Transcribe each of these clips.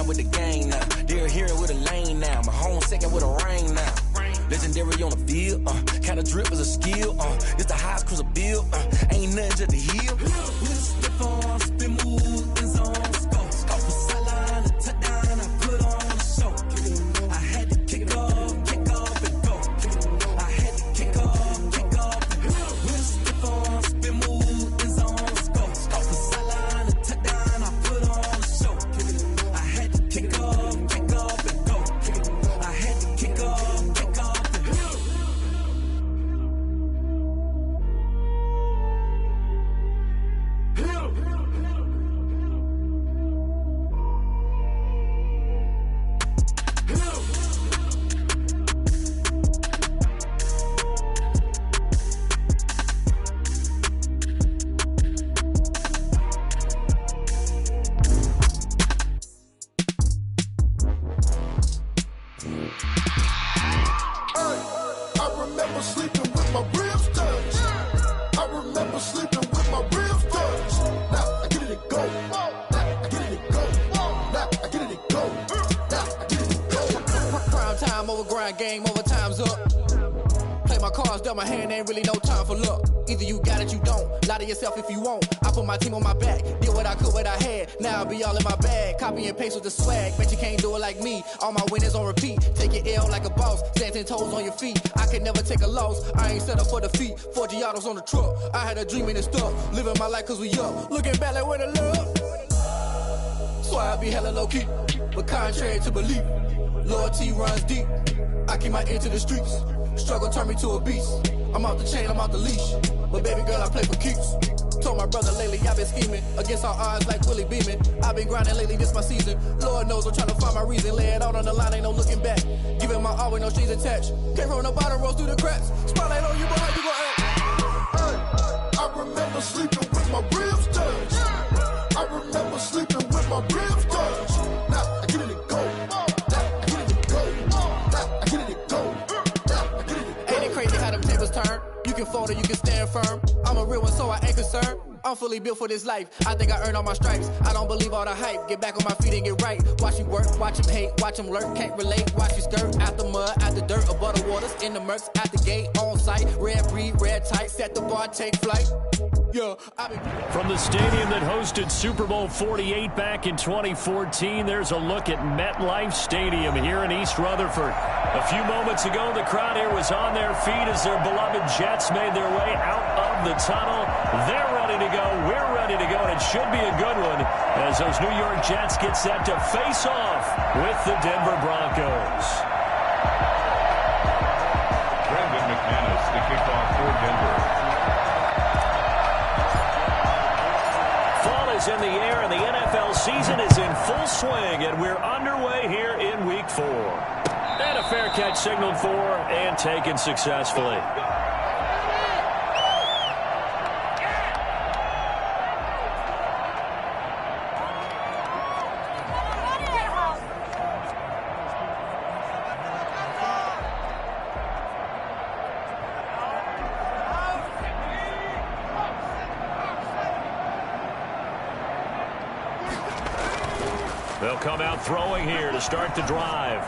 with the gang now. They're here with a lane now. My home second with a ring now. Legendary on the field, kinda drip is a skill, it's the highest cruiser bill, ain't nothing just to heal. We'll step on, spin move, in zone, scope for sideline, a touchdown, I put on the show. I had to kick off and go. I had to kick off and go. We'll step on, spin move, in zone, scope for sideline, a touchdown, I put on the show. I had to kick off and go. I had to kick off. Game over, time's up. Play my cards, dealt my hand, ain't really no time for luck. Either you got it, you don't. Lie to yourself if you won't. I put my team on my back, did what I could, what I had. Now I'll be all in my bag, copy and paste with the swag. Bet you can't do it like me. All my winners on repeat. Take your L like a boss, stand 10 toes on your feet. I can never take a loss. I ain't set up for defeat. 4 Giottos on the truck. I had a dream and stuff. Living my life cause we up. Looking back like where the love. So I be hella low key, but contrary to belief, loyalty runs deep. I keep my ear to the streets. Struggle turned me to a beast. I'm out the chain, I'm out the leash. But baby girl, I play for keeps. Told my brother lately I've been scheming against all odds like Willie Beeman. I've been grinding lately, this my season. Lord knows I'm trying to find my reason. Lay it out on the line, ain't no looking back. Giving my all with no strings attached. Came from the bottom, rose through the cracks. Spotlight on you, but how you gon' act? Hey, I remember sleeping with my ribs touched. I remember sleeping with my ribs touched. Now I get it and go. Turn. You can fold or you can stand firm. I'm a real one, so I ain't concerned. I'm fully built for this life. I think I earned all my stripes. I don't believe all the hype. Get back on my feet and get right. Watch you work, watch him hate, watch him lurk. Can't relate, watch you skirt. Out the mud, out the dirt, above the waters, in the murks, out the gate, on site. Red breed, red tight, set the bar, take flight. Yeah, From the stadium that hosted Super Bowl 48 back in 2014, there's a look at MetLife Stadium here in East Rutherford. A few moments ago, the crowd here was on their feet as their beloved Jets made their way out of the tunnel. They're ready to go. We're ready to go, and it should be a good one as those New York Jets get set to face off with the Denver Broncos. Brandon McManus, the kickoff for Denver. Fall is in the air, and the NFL season is in full swing, and we're underway here in Week 4. And a fair catch signaled for and taken successfully. They'll come out throwing here to start the drive.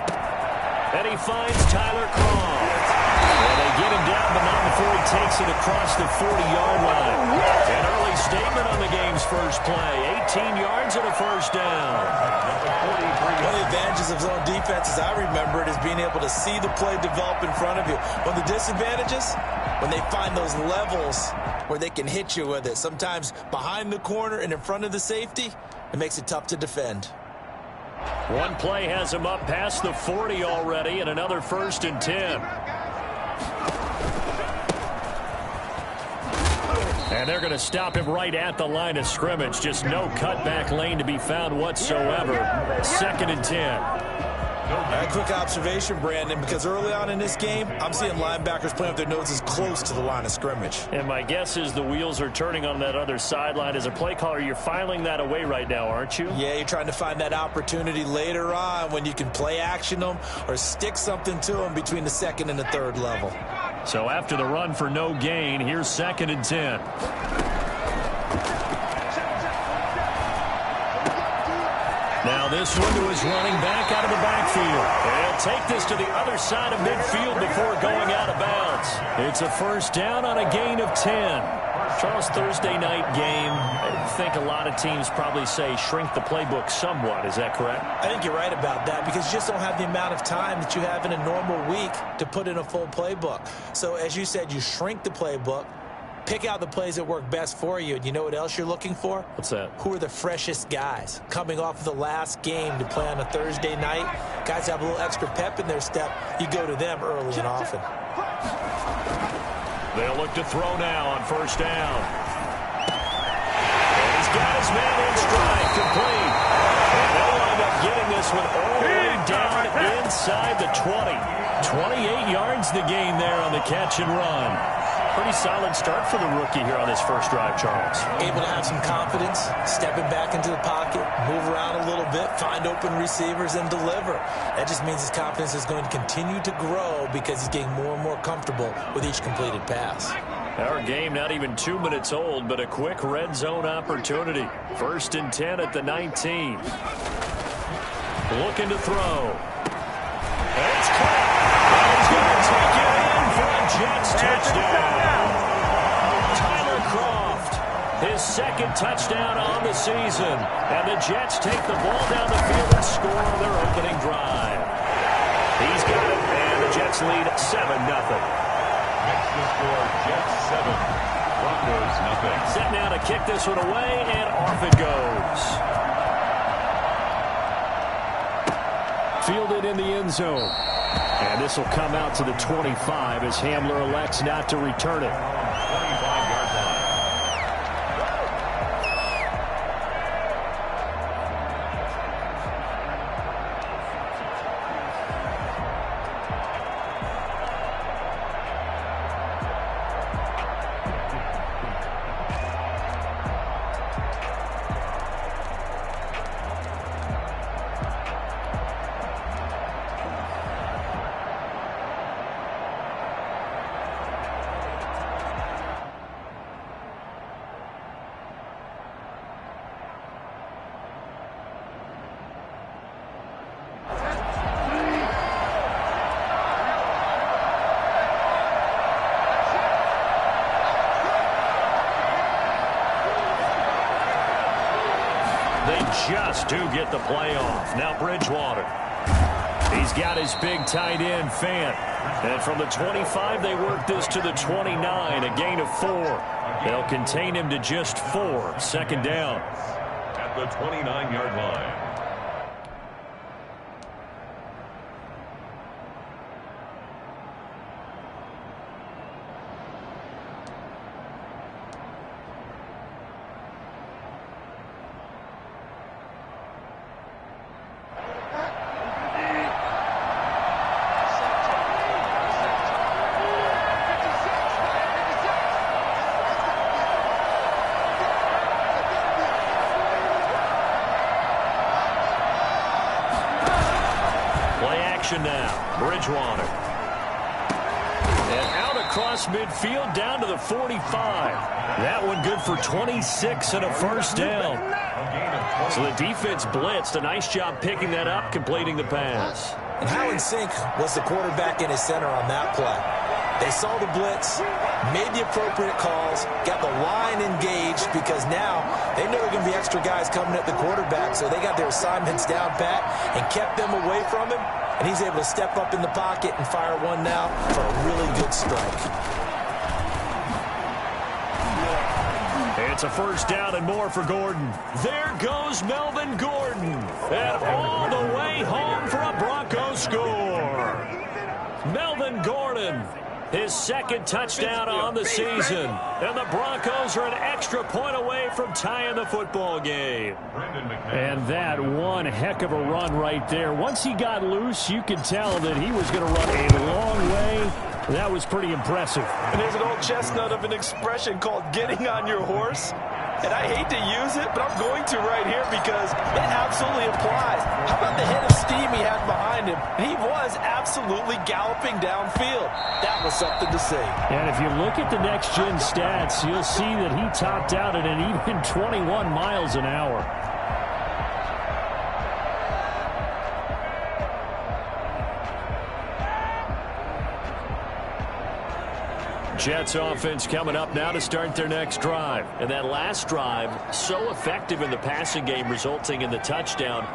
And he finds Tyler Croft. And they get him down, but not before he takes it across the 40-yard line. An early statement on the game's first play. 18 yards and a first down. One of the advantages of zone defense, as I remember it, is being able to see the play develop in front of you. One of the disadvantages, when they find those levels where they can hit you with it, sometimes behind the corner and in front of the safety, it makes it tough to defend. One play has him up past the 40 already, and another 1st and 10. And they're going to stop him right at the line of scrimmage. Just no cutback lane to be found whatsoever. 2nd and 10. A quick observation, Brandon, because early on in this game, I'm seeing linebackers playing with their noses close to the line of scrimmage. And my guess is the wheels are turning on that other sideline. As a play caller, you're filing that away right now, aren't you? Yeah, you're trying to find that opportunity later on when you can play action them or stick something to them between the 2nd and the 3rd level. So after the run for no gain, here's 2nd and 10. Now this one to his running back out of the backfield. They'll take this to the other side of midfield before going out of bounds. It's a first down on a gain of 10. Charles, Thursday night game, I think a lot of teams probably say shrink the playbook somewhat. Is that correct? I think you're right about that because you just don't have the amount of time that you have in a normal week to put in a full playbook. So as you said, you shrink the playbook, pick out the plays that work best for you, and you know what else you're looking for? What's that? Who are the freshest guys coming off of the last game to play on a Thursday night? Guys have a little extra pep in their step. You go to them early and often. They'll look to throw now on first down. And he's got his man in stride, complete. And they'll wind up getting this one all the way down inside the 20. 28 yards the gain there on the catch and run. Pretty solid start for the rookie here on this first drive, Charles. Able to have some confidence, stepping back into the pocket, move around a little bit, find open receivers, and deliver. That just means his confidence is going to continue to grow because he's getting more and more comfortable with each completed pass. Our game not even 2 minutes old, but a quick red zone opportunity. 1st and 10 at the 19. Looking to throw. It's caught. He's going to take it in for a Jets touchdown. Tyler Kroft, his second touchdown on the season. And the Jets take the ball down the field and score their opening drive. He's got it, and the Jets lead 7-0. Makes the score Jets 7, Broncos nothing. Set now to kick this one away, and off it goes. Fielded in the end zone. And this will come out to the 25 as Hamler elects not to return it. 25-yard line. Just to get the playoff. Now Bridgewater. He's got his big tight end, Fant. And from the 25, they work this to the 29, a gain of 4. They'll contain him to just 4. 2nd down. At the 29-yard line. Now, Bridgewater. And out across midfield down to the 45. That one good for 26 and a first down. So the defense blitzed. A nice job picking that up, completing the pass. And how in sync was the quarterback in his center on that play? They saw the blitz, made the appropriate calls, got the line engaged because now they know there are going to be extra guys coming at the quarterback, so they got their assignments down pat and kept them away from him, and he's able to step up in the pocket and fire one now for a really good strike. It's a first down and more for Gordon. There goes Melvin Gordon. And all the way home for a Broncos score. Melvin Gordon, his second touchdown on the season. And the Broncos are an extra point away from tying the football game. And that one heck of a run right there. Once he got loose, you could tell that he was going to run a long way. That was pretty impressive. And there's an old chestnut of an expression called getting on your horse. And I hate to use it, but I'm going to right here because it absolutely applies. How about the head of steam he had behind him? He was absolutely galloping downfield. That was something to see. And if you look at the next-gen stats, you'll see that he topped out at an even 21 miles an hour. Jets offense coming up now to start their next drive. And that last drive, so effective in the passing game, resulting in the touchdown.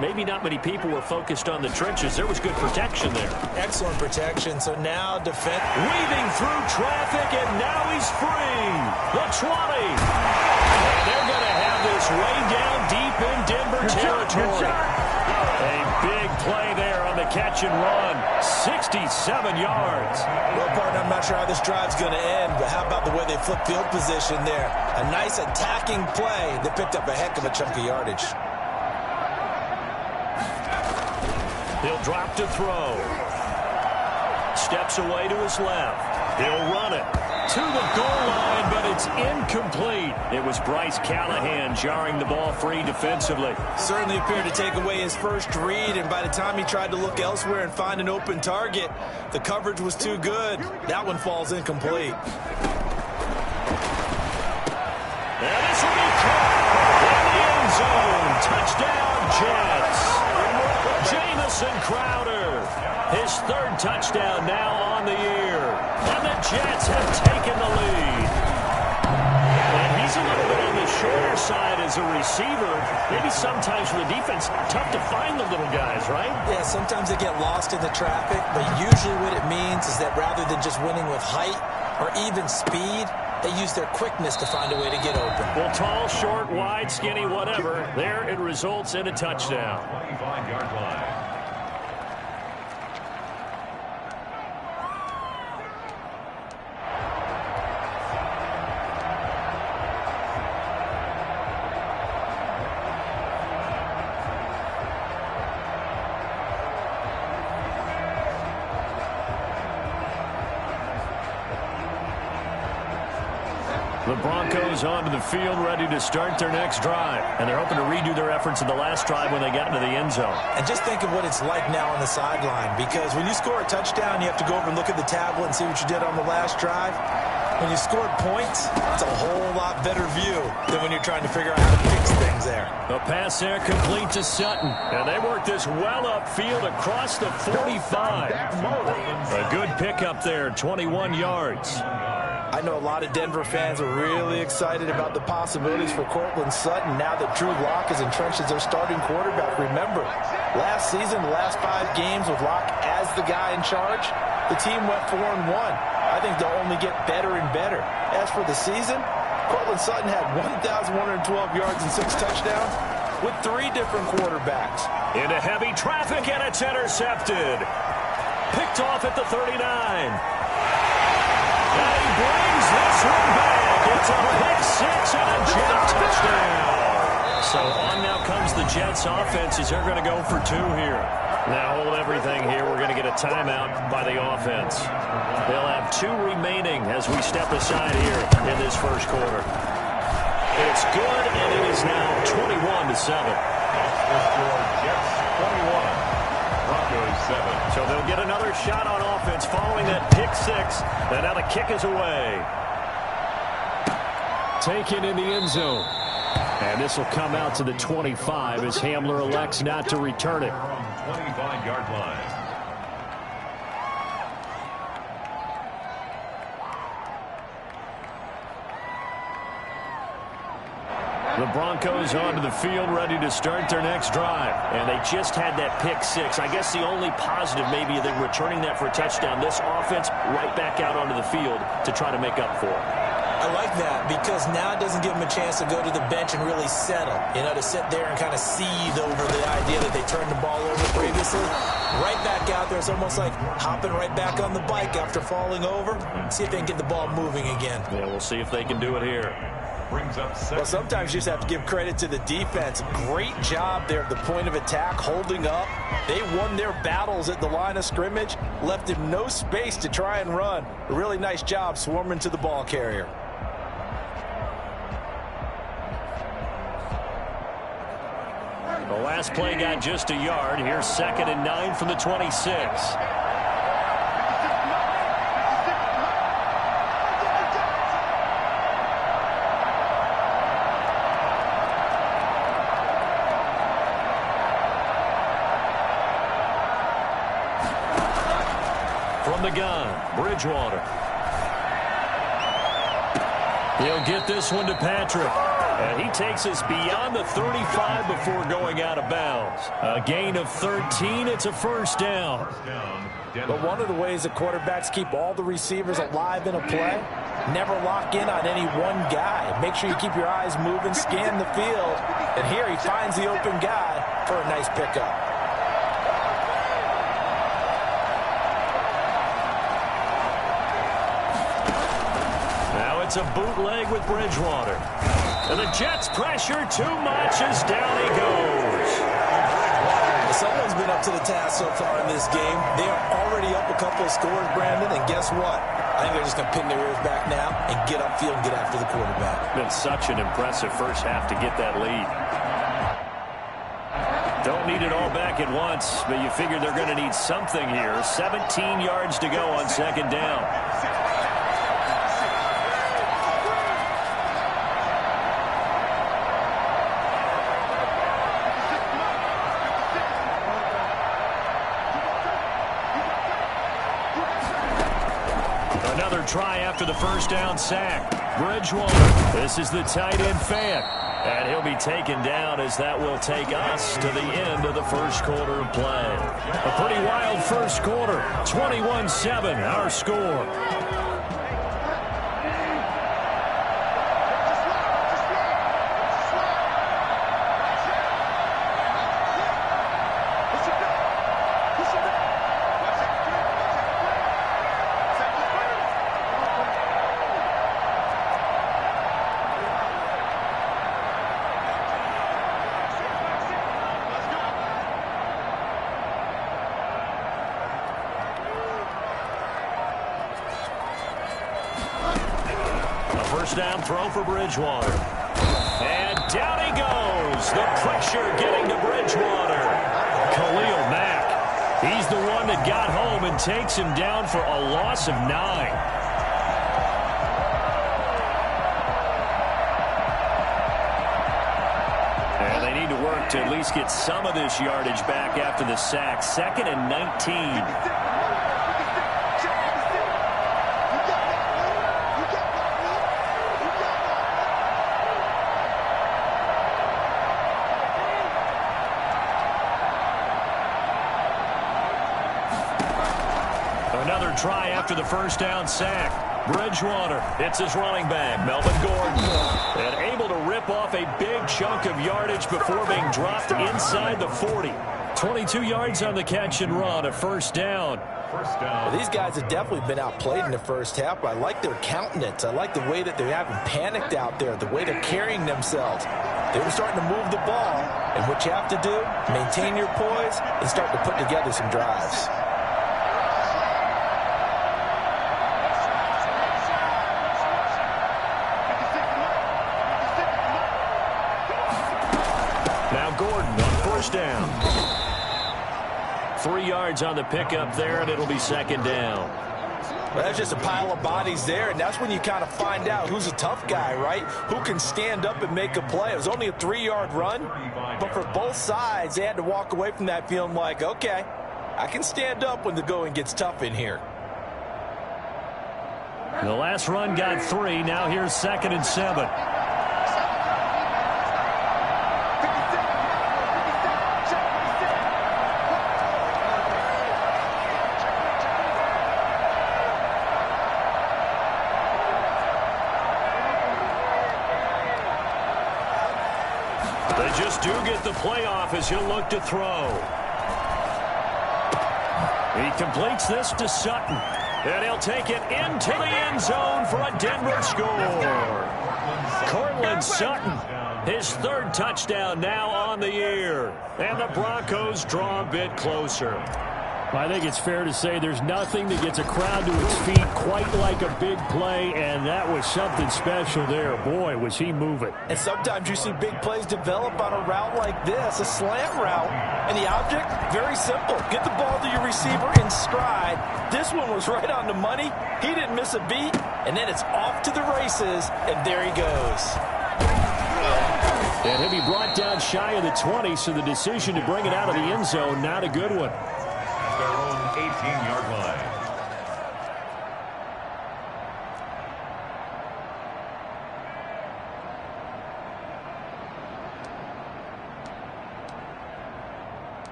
Maybe not many people were focused on the trenches. There was good protection there. Excellent protection. So now defense. Weaving through traffic, and now he's free. The 20. And they're going to have this way down deep in Denver territory. A big play there on the catch and run. 67 yards. Well, partner, I'm not sure how this drive's going to end, but how about the way they flip field position there? A nice attacking play that picked up a heck of a chunk of yardage. He'll drop to throw. Steps away to his left. He'll run it to the goal line, but it's incomplete. It was Bryce Callahan jarring the ball free defensively. Certainly appeared to take away his first read, and by the time he tried to look elsewhere and find an open target, the coverage was too good. That one falls incomplete. And this will be caught in the end zone. Touchdown, Jets. Jamison Crowder, his third touchdown now on the year. And the Jets have taken the lead. And he's a little bit on the shorter side as a receiver. Maybe sometimes for the defense, tough to find the little guys, right? Yeah, sometimes they get lost in the traffic, but usually what it means is that rather than just winning with height or even speed, they use their quickness to find a way to get open. Well, tall, short, wide, skinny, whatever. There it results in a touchdown. 25-yard line. The Broncos onto the field, ready to start their next drive. And they're hoping to redo their efforts in the last drive when they got into the end zone. And just think of what it's like now on the sideline, because when you score a touchdown, you have to go over and look at the tablet and see what you did on the last drive. When you scored points, it's a whole lot better view than when you're trying to figure out how to fix things there. A pass there complete to Sutton. And they work this well upfield across the 45. A good pickup there, 21 yards. I know a lot of Denver fans are really excited about the possibilities for Cortland Sutton now that Drew Lock is entrenched as their starting quarterback. Remember, last season, the last 5 games with Lock as the guy in charge, the team went 4-1. I think they'll only get better and better. As for the season, Cortland Sutton had 1,112 yards and 6 touchdowns with 3 different quarterbacks. Into heavy traffic, and it's intercepted. Picked off at the 39. And he brings this one back. It's a pick 6 and a Jet touchdown. So on now comes the Jets offense as they're going to go for 2 here. Now hold everything here. We're going to get a timeout by the offense. They'll have 2 remaining as we step aside here in this first quarter. It's good, and it is now 21-7. Jets 21. Broncos 7. So they'll get another shot on offense following that pick 6. And now the kick is away. Taken in the end zone. And this will come out to the 25 as Hamler elects not to return it. 25-yard line. The Broncos onto the field, ready to start their next drive. And they just had that pick 6. I guess the only positive maybe they're returning that for a touchdown. This offense right back out onto the field to try to make up for it. I like that because now it doesn't give them a chance to go to the bench and really settle. You know, to sit there and kind of seethe over the idea that they turned the ball over previously. Right back out there. It's almost like hopping right back on the bike after falling over. See if they can get the ball moving again. Yeah, we'll see if they can do it here. Brings up 7. Well, sometimes you just have to give credit to the defense. Great job there at the point of attack, holding up. They won their battles at the line of scrimmage, left him no space to try and run. A really nice job swarming to the ball carrier. The last play got just a yard. Here's 2nd and 9 from the 26. From the gun, Bridgewater. He'll get this one to Patrick. And he takes us beyond the 35 before going out of bounds. A gain of 13. It's a first down. But one of the ways that quarterbacks keep all the receivers alive in a play, never lock in on any one guy. Make sure you keep your eyes moving, scan the field. And here he finds the open guy for a nice pickup. Now it's a bootleg with Bridgewater. And the Jets pressure too much as down he goes. Someone's been up to the task so far in this game. They are already up a couple of scores, Brandon, and guess what? I think they're just going to pin their ears back now and get upfield and get after the quarterback. Been such an impressive first half to get that lead. Don't need it all back at once, but you figure they're going to need something here. 17 yards to go on second down. Another try after the first down sack. Bridgewater. This is the tight end fan. And he'll be taken down as that will take us to the end of the first quarter of play. A pretty wild first quarter. 21-7 our score. First down throw for Bridgewater. And down he goes. The pressure getting to Bridgewater. Khalil Mack. He's the one that got home and takes him down for a loss of 9. And they need to work to at least get some of this yardage back after the sack. 2nd and 19. Another try after the first down sack. Bridgewater hits his running back, Melvin Gordon. And able to rip off a big chunk of yardage before being dropped inside the 40. 22 yards on the catch and run, a first down. Well, these guys have definitely been outplayed in the first half, but I like their countenance. I like the way that they haven't panicked out there, the way they're carrying themselves. They were starting to move the ball, and what you have to do, maintain your poise and start to put together some drives. Gordon on first down. 3 yards on the pickup there, and it'll be second down. Well, that's just a pile of bodies there, and that's when you kind of find out who's a tough guy, right? Who can stand up and make a play. It was only a 3-yard run, but for both sides, they had to walk away from that feeling like, okay, I can stand up when the going gets tough in here. The last run got 3. Now here's 2nd and 7. They just do get the playoff as he'll look to throw. He completes this to Sutton. And he'll take it into the end zone for a Denver score. Cortland Sutton, his 3rd touchdown now on the year. And the Broncos draw a bit closer. I think it's fair to say there's nothing that gets a crowd to its feet quite like a big play, and that was something special there. Boy, was he moving. And sometimes you see big plays develop on a route like this, a slant route, and the object, very simple. Get the ball to your receiver in stride. This one was right on the money. He didn't miss a beat, and then it's off to the races, and there he goes. And he'll be brought down shy of the 20, so the decision to bring it out of the end zone, not a good one. Their own 18-yard line.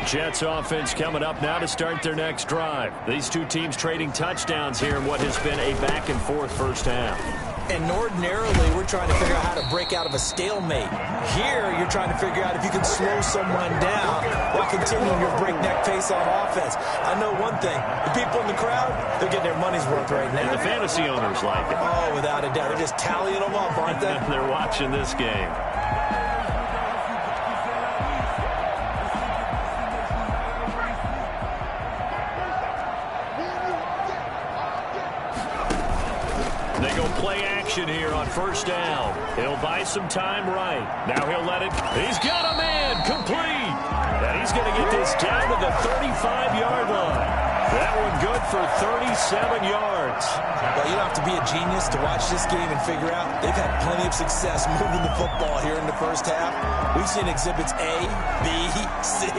Jets offense coming up now to start their next drive. These two teams trading touchdowns here in what has been a back-and-forth first half. And ordinarily, we're trying to figure out how to break out of a stalemate. Here, you're trying to figure out if you can slow someone down while continuing your breakneck pace on offense. I know one thing. The people in the crowd, they're getting their money's worth right now. The fantasy owners like it. Oh, without a doubt. They're just tallying them up, aren't they? They're watching this game. They go play action here on first down. He'll buy some time right. Now he'll let it. He's got a man complete. And he's going to get this down to the 35-yard line. That one good for 37 yards. Well, you don't have to be a genius to watch this game and figure out they've had plenty of success moving the football here in the first half. We've seen exhibits A, B, C,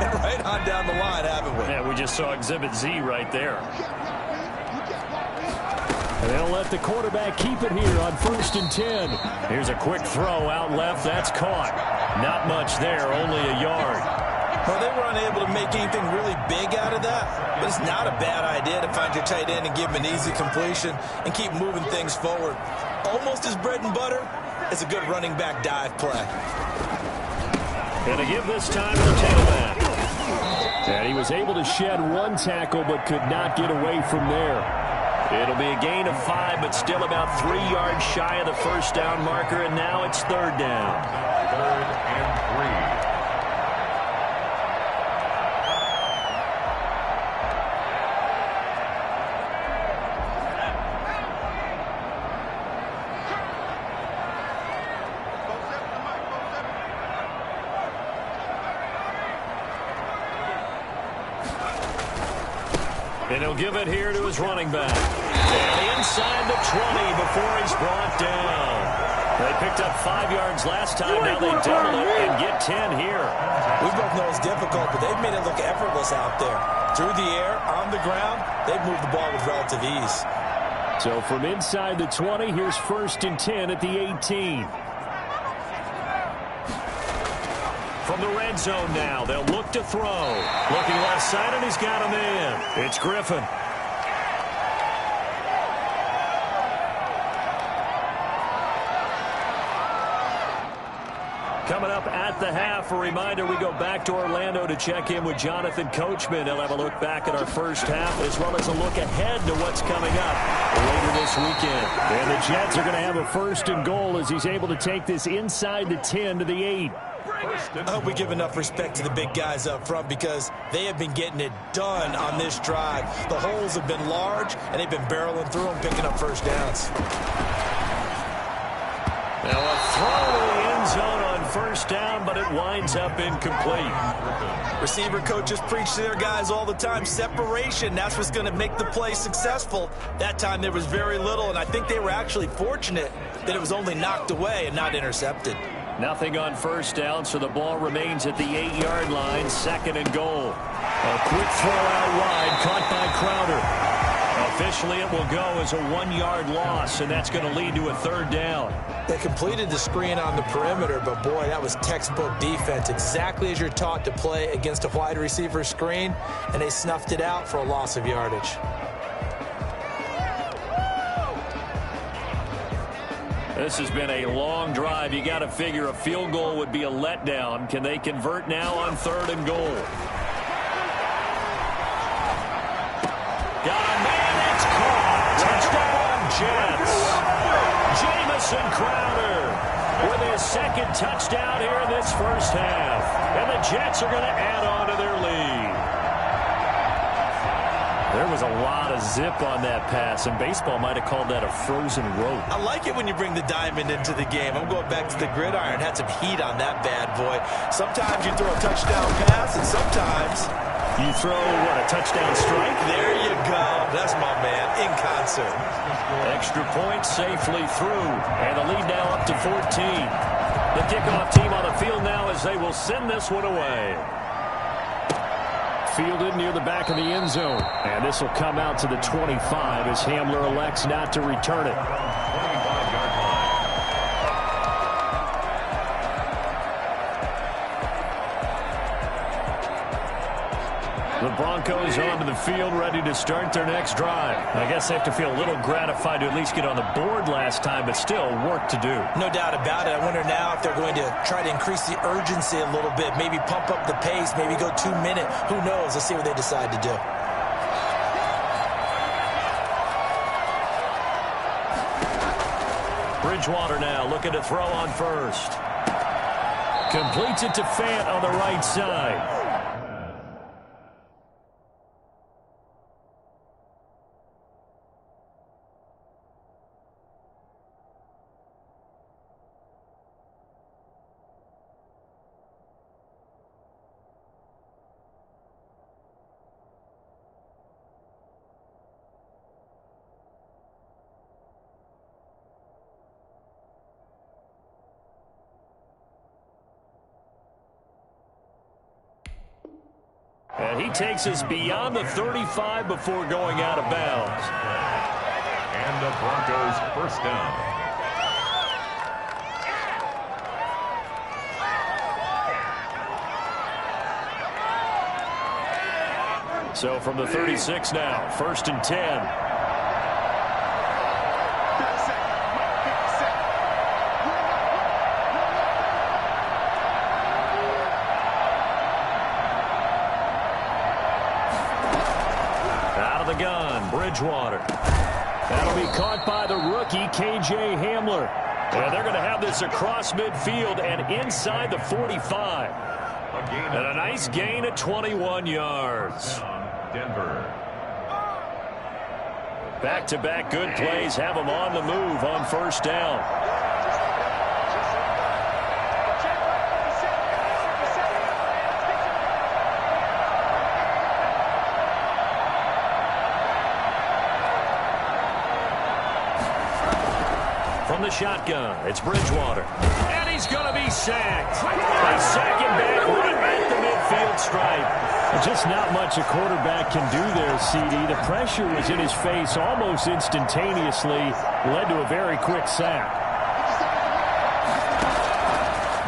and right on down the line, haven't we? Yeah, we just saw exhibit Z right there. And they'll let the quarterback keep it here on 1st and 10. Here's a quick throw out left. That's caught. Not much there, only a yard. Well, they were unable to make anything really big out of that, but it's not a bad idea to find your tight end and give him an easy completion and keep moving things forward. Almost as bread and butter as a good running back dive play. And to give this time to the tailback. And he was able to shed one tackle but could not get away from there. It'll be a gain of 5, but still about 3 yards shy of the first down marker, and now it's 3rd down. 3rd and 3. And he'll give it here to his running back. And inside the 20 before he's brought down. They picked up 5 yards last time. Now they double it and get 10 here. We both know it's difficult, but they've made it look effortless out there. Through the air, on the ground, they've moved the ball with relative ease. So from inside the 20, here's 1st and 10 at the 18. From the red zone now, they'll look to throw. Looking left side, and he's got a man. It's Griffin. Coming up at the half, a reminder, we go back to Orlando to check in with Jonathan Coachman. He'll have a look back at our first half, as well as a look ahead to what's coming up later this weekend. And the Jets are going to have a 1st and goal as he's able to take this inside the 10 to the 8. I hope we give enough respect to the big guys up front because they have been getting it done on this drive. The holes have been large, and they've been barreling through them, picking up first downs. Now a throw to the end zone on 1st down, but it winds up incomplete. Receiver coaches preach to their guys all the time. Separation, that's what's going to make the play successful. That time there was very little, and I think they were actually fortunate that it was only knocked away and not intercepted. Nothing on 1st down, so the ball remains at the 8-yard line, 2nd and goal. A quick throw out wide, caught by Crowder. Officially, it will go as a 1-yard loss, and that's going to lead to a 3rd down. They completed the screen on the perimeter, but boy, that was textbook defense. Exactly as you're taught to play against a wide receiver screen, and they snuffed it out for a loss of yardage. This has been a long drive. You got to figure a field goal would be a letdown. Can they convert now on 3rd and goal? Got a man, it's caught. Touchdown, Jets. Jamison Crowder with his 2nd touchdown here in this first half. And the Jets are going to add on to their lead. There was a lot of zip on that pass, and baseball might have called that a frozen rope. I like it when you bring the diamond into the game. I'm going back to the gridiron. Had some heat on that bad boy. Sometimes you throw a touchdown pass, and sometimes you throw, what, a touchdown strike? There you go. That's my man, in concert. Extra point safely through, and the lead now up to 14. The kickoff team on the field now as they will send this one away. Fielded near the back of the end zone. And this will come out to the 25 as Hamler elects not to return it. 25-yard line. The Broncos onto the field, ready to start their next drive. I guess they have to feel a little gratified to at least get on the board last time, but still work to do. No doubt about it. I wonder now if they're going to try to increase the urgency a little bit, maybe pump up the pace, maybe go 2 minute. Who knows? Let's see what they decide to do. Bridgewater now looking to throw on first. Completes it to Fant on the right side. And he takes us beyond the 35 before going out of bounds. And the Broncos first down. So from the 36 now, 1st and 10. Gun, Bridgewater. That'll be caught by the rookie, K.J. Hamler. And they're going to have this across midfield and inside the 45. And a nice gain at 21 yards. Denver. Back-to-back good plays have them on the move on first down. From the shotgun, it's Bridgewater. And he's going to be sacked. They sack him back right at the midfield stripe. Just not much a quarterback can do there, CD. The pressure was in his face almost instantaneously. Led to a very quick sack.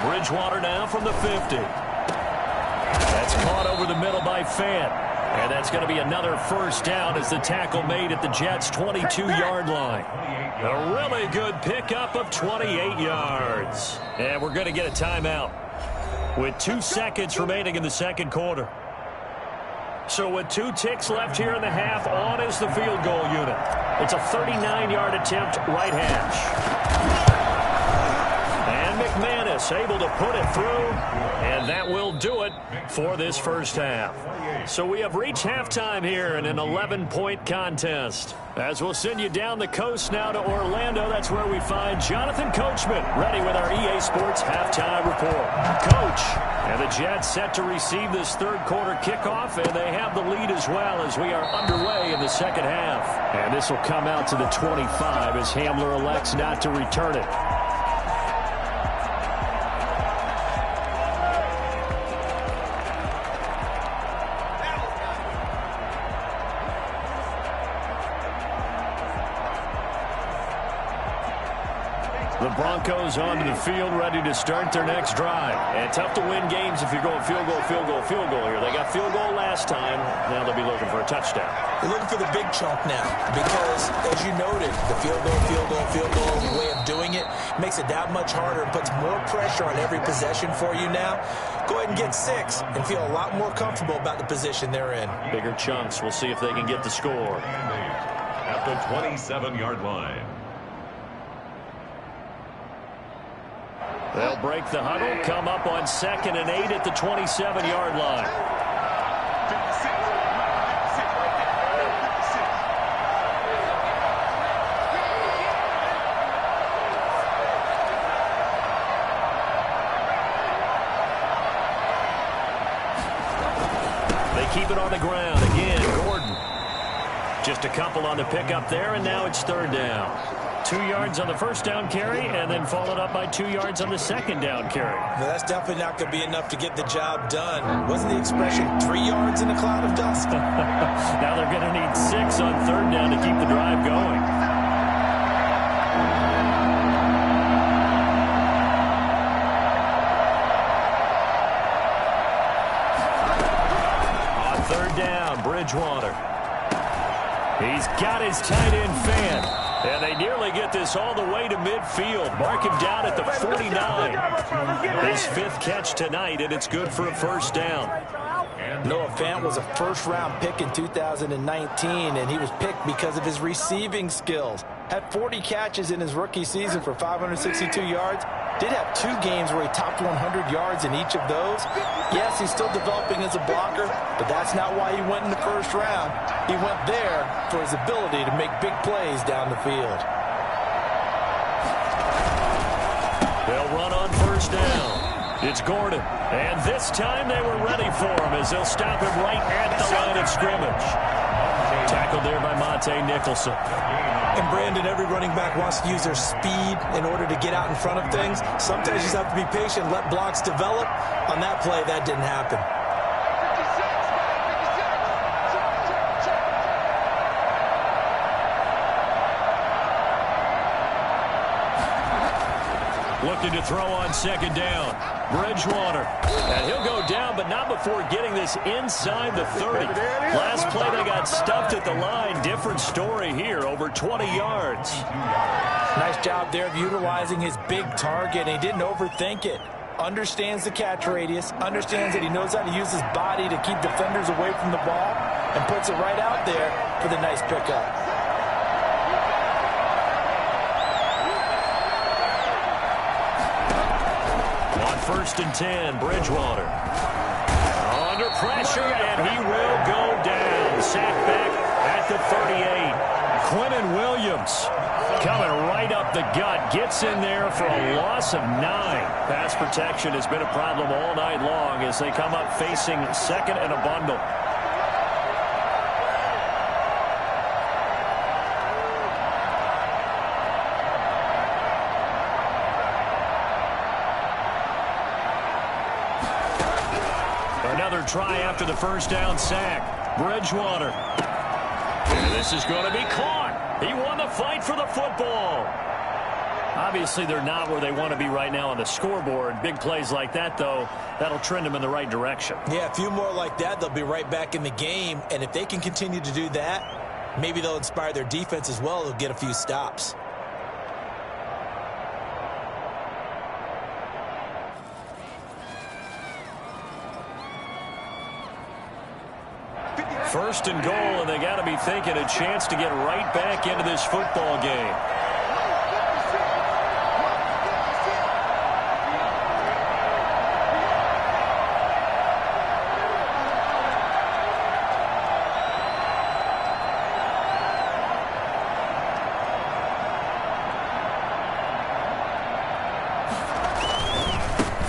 Bridgewater now from the 50. That's caught over the middle by Fant. And that's going to be another first down as the tackle made at the Jets' 22-yard line. A really good pickup of 28 yards. And we're going to get a timeout with 2 seconds remaining in the second quarter. So with 2 ticks left here in the half, on is the field goal unit. It's a 39-yard attempt, right hash. And McManus able to put it through, and that will do it for this first half. So we have reached halftime here in an 11-point contest. As we'll send you down the coast now to Orlando, that's where we find Jonathan Coachman ready with our EA Sports halftime report. Coach, and the Jets set to receive this third quarter kickoff, and they have the lead as well as we are underway in the second half. And this will come out to the 25 as Hamler elects not to return it. The Broncos onto the field, ready to start their next drive. And tough to win games if you're going field goal, field goal, field goal here. They got field goal last time. Now they'll be looking for a touchdown. They're looking for the big chunk now because, as you noted, the field goal, field goal, field goal way of doing it makes it that much harder and puts more pressure on every possession for you now. Go ahead and get 6 and feel a lot more comfortable about the position they're in. Bigger chunks. We'll see if they can get the score. At the 27-yard line. They'll break the huddle, come up on 2nd and 8 at the 27-yard line. They keep it on the ground. Again, Gordon. Just a couple on the pickup there, and now it's 3rd down. 2 yards on the first down carry, and then followed up by 2 yards on the second down carry. No, that's definitely not going to be enough to get the job done. Wasn't the expression 3 yards in a cloud of dust? Now they're going to need 6 on 3rd down to keep the drive going. On 3rd down, Bridgewater. He's got his tight end fan. And they nearly get this all the way to midfield. Mark him down at the 49. His 5th catch tonight, and it's good for a first down. Noah Fant was a first-round pick in 2019, and he was picked because of his receiving skills. Had 40 catches in his rookie season for 562 yards. Did have 2 games where he topped 100 yards in each of those. Yes, he's still developing as a blocker, but that's not why he went in the first round. He went there for his ability to make big plays down the field. They'll run on first down. It's Gordon. And this time they were ready for him as they'll stop him right at the line of scrimmage. Tackled there by Monte Nicholson. And Brandon, every running back wants to use their speed in order to get out in front of things. Sometimes you just have to be patient, let blocks develop. On that play, that didn't happen. Looking to throw on second down. Bridgewater. And he'll go down, but not before getting this inside the 30. Last play, they got stuffed at the line. Different story here, over 20 yards. Nice job there of utilizing his big target. He didn't overthink it. Understands the catch radius. Understands that he knows how to use his body to keep defenders away from the ball. And puts it right out there for the nice pickup. First and 10, Bridgewater. Under pressure, and he will go down. Sacked back at the 38. Quentin Williams coming right up the gut. Gets in there for a loss of 9. Pass protection has been a problem all night long as they come up facing second and a bundle. Another try after the first down sack. Bridgewater. And this is going to be caught. He won the fight for the football. Obviously, they're not where they want to be right now on the scoreboard. Big plays like that, though, that'll trend them in the right direction. Yeah, a few more like that, they'll be right back in the game. And if they can continue to do that, maybe they'll inspire their defense as well. They'll get a few stops. First and goal, and they got to be thinking a chance to get right back into this football game.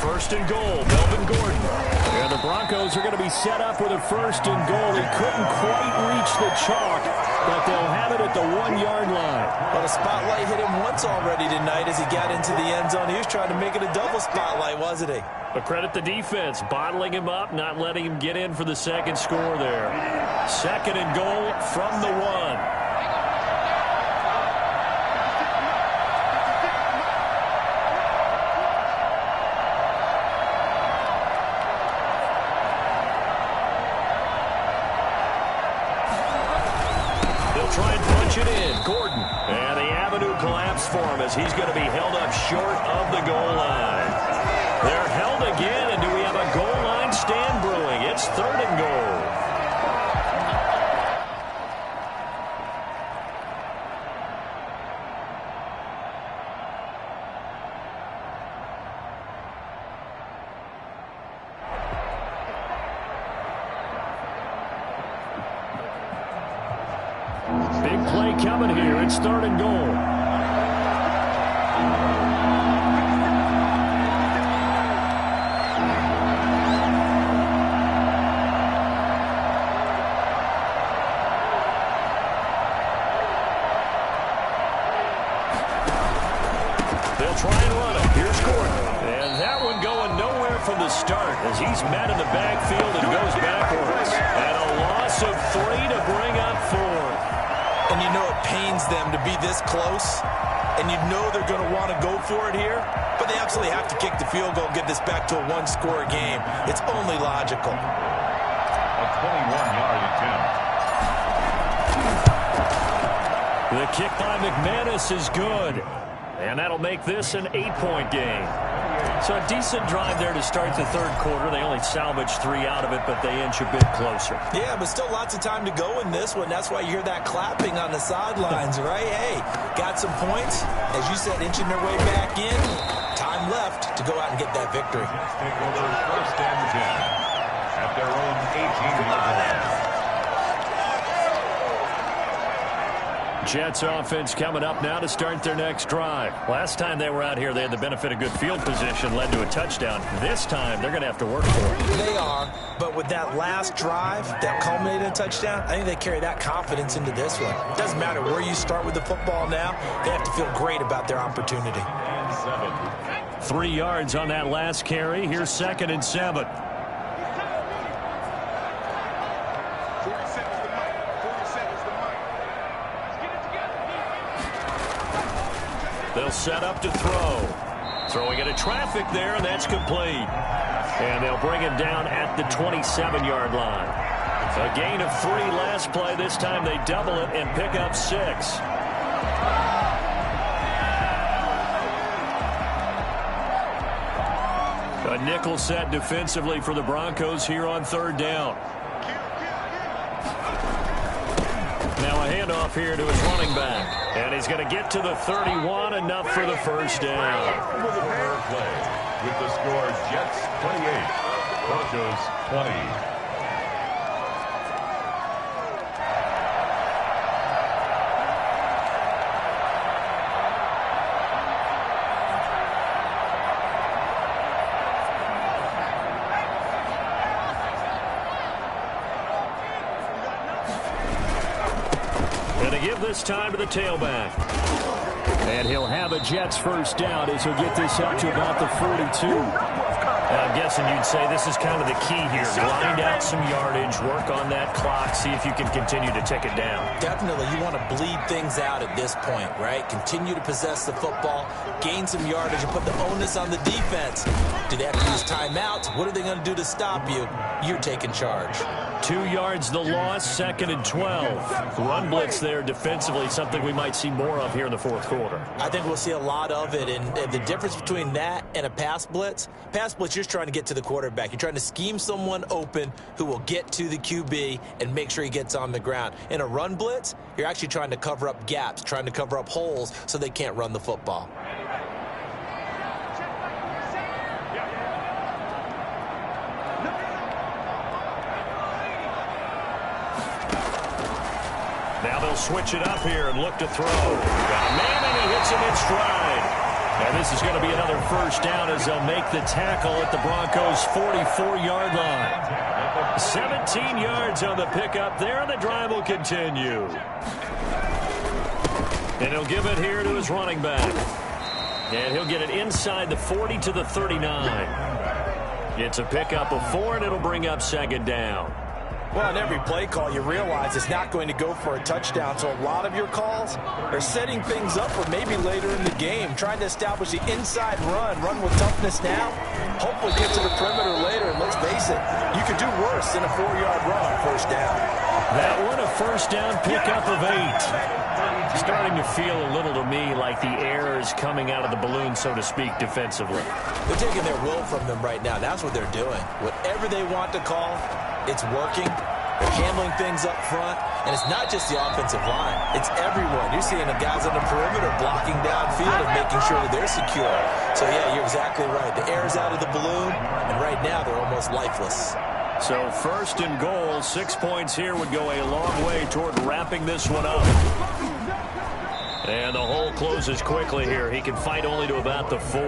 First and goal, Melvin Gordon. And the Broncos are going to be set up with a first and goal. He couldn't quite reach the chalk, but they'll have it at the 1-yard line. Well, the spotlight hit him once already tonight as he got into the end zone. He was trying to make it a double spotlight, wasn't he? But credit the defense, bottling him up, not letting him get in for the second score there. Second and goal from the 1. Try and punch it in. Gordon. And the avenue collapsed for him as he's going to be held up short of the goal line. They're held again, and do we have a goal line stand brewing? It's third and goal. Big play coming here. It's third and goal. They'll try and run it. Here's Gordon. And that one going nowhere from the start as he's met in the backfield and goes backwards. And a loss of 3 to bring up 4. And you know it pains them to be this close, and you know they're going to want to go for it here, but they absolutely have to kick the field goal and get this back to a one-score game. It's only logical. 21-yard attempt. The kick by McManus is good. And that'll make this an 8-point game. So a decent drive there to start the third quarter. They only salvaged 3 out of it, but they inch a bit closer. Yeah, but still lots of time to go in this one. That's why you hear that clapping on the sidelines, right? Hey, got some points. As you said, inching their way back in. Time left to go out and get that victory. Take over first and 10 at their own 18-yard line. Jets offense coming up now to start their next drive. Last time they were out here, they had the benefit of good field position, led to a touchdown. This time, they're going to have to work for it. They are, but with that last drive that culminated in a touchdown, I think they carry that confidence into this one. It doesn't matter where you start with the football now. They have to feel great about their opportunity. 3 yards on that last carry. Here's 2nd and 7. They'll set up to throw. Throwing into traffic there, and that's complete. And they'll bring him down at the 27-yard line. A gain of 3 last play. This time they double it and pick up 6. A nickel set defensively for the Broncos here on 3rd down. Now a handoff here to his running back. And he's going to get to the 31, enough for the first down. With a fair play, with the score Jets 28, Broncos 20. Give this time to the tailback. And he'll have a Jets first down as he'll get this up to about the 42. I'm guessing you'd say this is kind of the key here. Grind out some yardage, work on that clock, see if you can continue to tick it down. Definitely. You want to bleed things out at this point, right? Continue to possess the football, gain some yardage, and put the onus on the defense. Do they have to use timeouts? What are they going to do to stop you? You're taking charge. 2 yards the loss, 2nd and 12. Run blitz there defensively, something we might see more of here in the fourth quarter. I think we'll see a lot of it, and the difference between that and a pass blitz, you're trying to get to the quarterback. You're trying to scheme someone open who will get to the QB and make sure he gets on the ground. In a run blitz, you're actually trying to cover up gaps, trying to cover up holes so they can't run the football. Now they'll switch it up here and look to throw. Got a man, and he hits him in stride. And this is going to be another first down as they'll make the tackle at the Broncos' 44-yard line. 17 yards on the pickup there, and the drive will continue. And he'll give it here to his running back. And he'll get it inside the 40 to the 39. It's a pickup of 4, and it'll bring up 2nd down. Well, on every play call, you realize it's not going to go for a touchdown. So a lot of your calls are setting things up for maybe later in the game, trying to establish the inside run with toughness now, hopefully get to the perimeter later. And let's face it, you could do worse than a 4-yard run on first down. That one, a first down pickup of 8. Starting to feel a little to me like the air is coming out of the balloon, so to speak, defensively. They're taking their will from them right now. That's what they're doing. Whatever they want to call, it's working. They're handling things up front. And it's not just the offensive line. It's everyone. You're seeing the guys on the perimeter blocking downfield and making sure that they're secure. So, yeah, you're exactly right. The air is out of the balloon, and right now they're almost lifeless. So 1st and goal, 6 points here would go a long way toward wrapping this one up. And the hole closes quickly here. He can fight only to about the 4.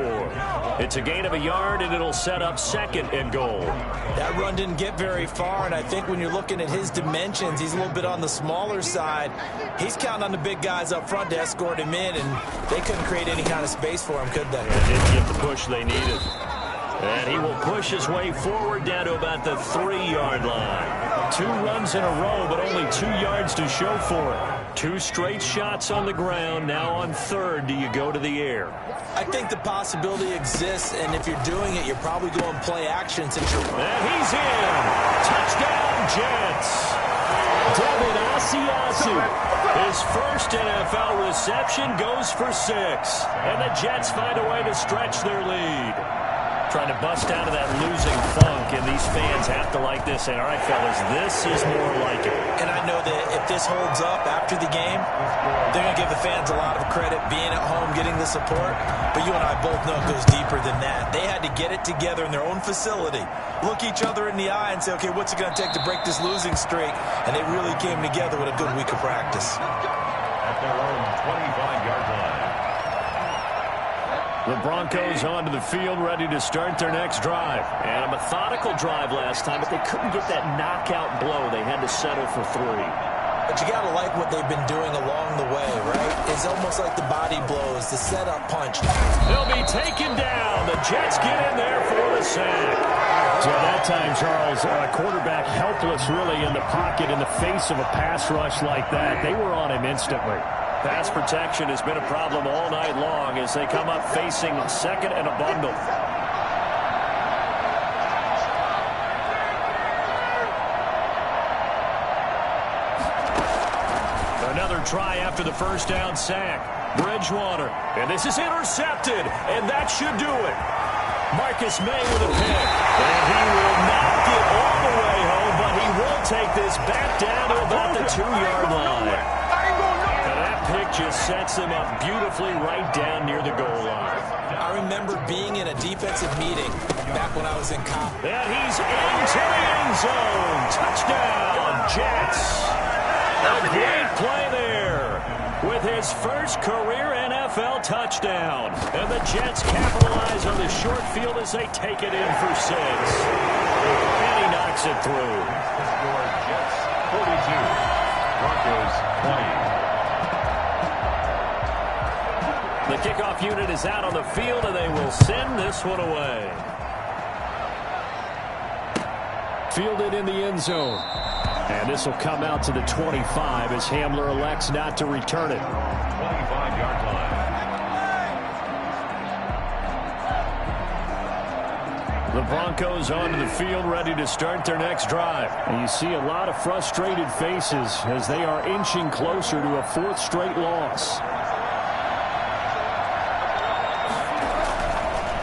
It's a gain of a yard, and it'll set up 2nd and goal. That run didn't get very far, and I think when you're looking at his dimensions, he's a little bit on the smaller side. He's counting on the big guys up front to escort him in, and they couldn't create any kind of space for him, could they? And didn't get the push they needed. And he will push his way forward down to about the 3-yard line. 2 runs in a row, but only 2 yards to show for it. 2 straight shots on the ground. Now on third, do you go to the air? I think the possibility exists, and if you're doing it, you're probably going play action since you're... And he's in. Touchdown, Jets. Devin Asiasi, his first NFL reception, goes for 6. And the Jets find a way to stretch their lead. Trying to bust out of that losing funk, and these fans have to like this. Say, all right, fellas, this is more like it. And I know that if this holds up after the game, they're going to give the fans a lot of credit being at home, getting the support. But you and I both know it goes deeper than that. They had to get it together in their own facility, look each other in the eye and say, okay, what's it going to take to break this losing streak? And they really came together with a good week of practice. At their own 25-yard line. The Broncos onto the field, ready to start their next drive. And a methodical drive last time, but they couldn't get that knockout blow. They had to settle for 3. But you got to like what they've been doing along the way, right? It's almost like the body blows, the setup punch. They'll be taken down. The Jets get in there for the sack. So that time, Charles, quarterback helpless really in the pocket in the face of a pass rush like that. They were on him instantly. Pass protection has been a problem all night long as they come up facing second and a bundle. Another try after the first down sack. Bridgewater, and this is intercepted, and that should do it. Marcus May with a pick, and he will not get all the way home, but he will take this back down to about the 2-yard line. Pick just sets them up beautifully right down near the goal line. I remember being in a defensive meeting back when I was in college. And he's into the end zone. Touchdown, Jets. A great play there with his first career NFL touchdown. And the Jets capitalize on the short field as they take it in for 6. And he knocks it through. The score, Jets 42, Broncos 20. The kickoff unit is out on the field, and they will send this one away. Fielded in the end zone. And this will come out to the 25 as Hamler elects not to return it. 25-yard line. The Broncos onto the field, ready to start their next drive. And you see a lot of frustrated faces as they are inching closer to a 4th straight loss.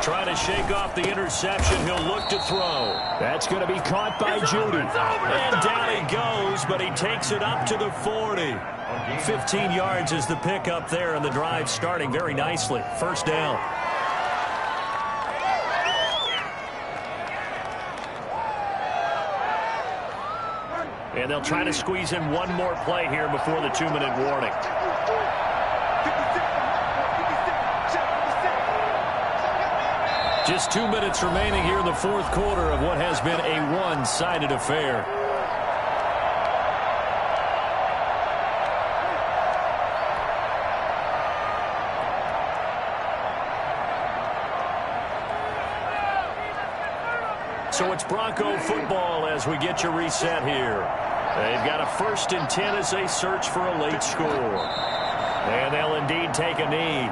Trying to shake off the interception. He'll look to throw. That's going to be caught by Judy. And down he goes, but he takes it up to the 40. 15 yards is the pickup there, and the drive starting very nicely. First down. And they'll try to squeeze in one more play here before the 2-minute warning. Just 2 minutes remaining here in the 4th quarter of what has been a one-sided affair. So it's Bronco football as we get you reset here. They've got a 1st and 10 as they search for a late score. And they'll indeed take a knee.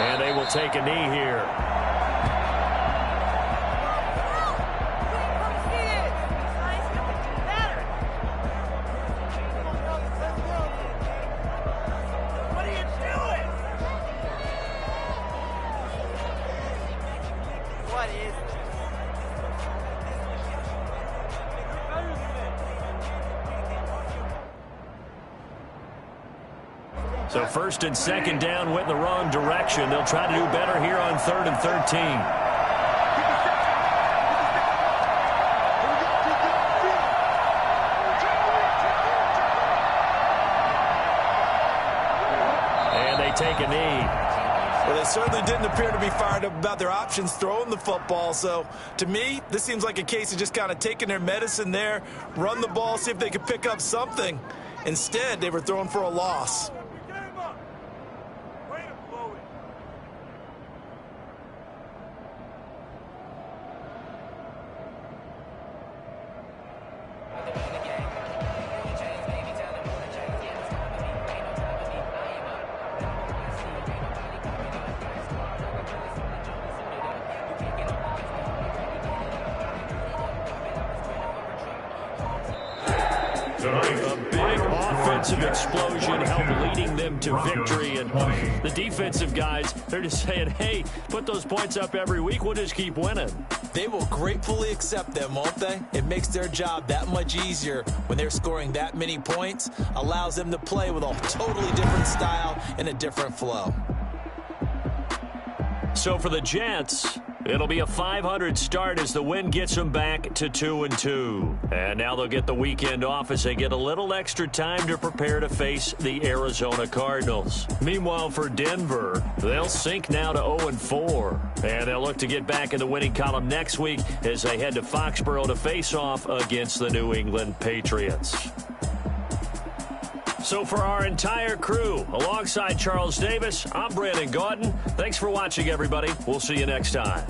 And they will take a knee here. So first and second down went in the wrong direction. They'll try to do better here on 3rd and 13. And they take a knee. Well, they certainly didn't appear to be fired up about their options throwing the football. So, to me, this seems like a case of just kind of taking their medicine there, run the ball, see if they could pick up something. Instead, they were throwing for a loss. A big offensive explosion helped leading them to victory. And the defensive guys, they're just saying, hey, put those points up every week. We'll just keep winning. They will gratefully accept them, won't they? It makes their job that much easier when they're scoring that many points. Allows them to play with a totally different style and a different flow. So for the Jets, it'll be a 500 start as the win gets them back to 2-2. And now they'll get the weekend off as they get a little extra time to prepare to face the Arizona Cardinals. Meanwhile, for Denver, they'll sink now to 0-4. And they'll look to get back in the winning column next week as they head to Foxborough to face off against the New England Patriots. So for our entire crew, alongside Charles Davis, I'm Brandon Gaudin. Thanks for watching, everybody. We'll see you next time.